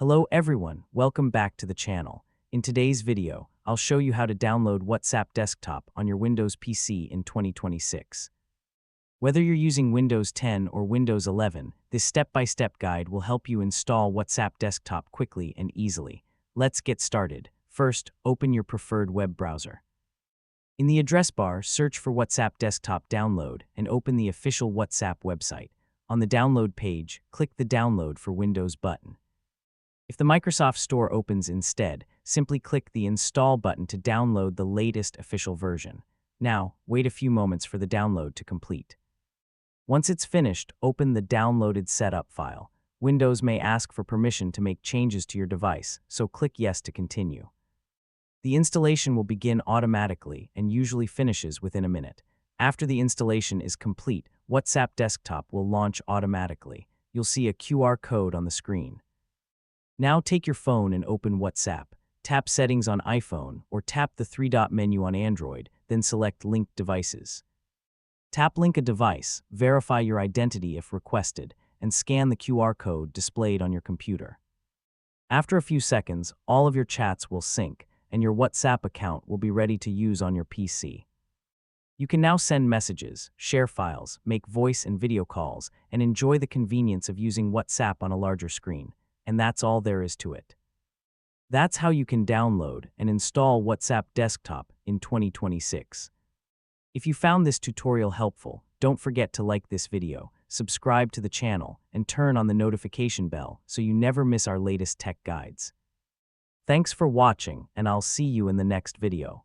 Hello everyone, welcome back to the channel. In today's video, I'll show you how to download WhatsApp Desktop on your Windows PC in 2026. Whether you're using Windows 10 or Windows 11, this step-by-step guide will help you install WhatsApp Desktop quickly and easily. Let's get started. First, open your preferred web browser. In the address bar, search for WhatsApp Desktop Download and open the official WhatsApp website. On the download page, click the Download for Windows button. If the Microsoft Store opens instead, simply click the Install button to download the latest official version. Now, wait a few moments for the download to complete. Once it's finished, open the downloaded setup file. Windows may ask for permission to make changes to your device, so click Yes to continue. The installation will begin automatically and usually finishes within a minute. After the installation is complete, WhatsApp Desktop will launch automatically. You'll see a QR code on the screen. Now take your phone and open WhatsApp. Tap Settings on iPhone or tap the three-dot menu on Android, then select Link Devices. Tap Link a device, verify your identity if requested, and scan the QR code displayed on your computer. After a few seconds, all of your chats will sync, and your WhatsApp account will be ready to use on your PC. You can now send messages, share files, make voice and video calls, and enjoy the convenience of using WhatsApp on a larger screen. And that's all there is to it. That's how you can download and install WhatsApp Desktop in 2026. If you found this tutorial helpful, don't forget to like this video, subscribe to the channel, and turn on the notification bell so you never miss our latest tech guides. Thanks for watching, and I'll see you in the next video.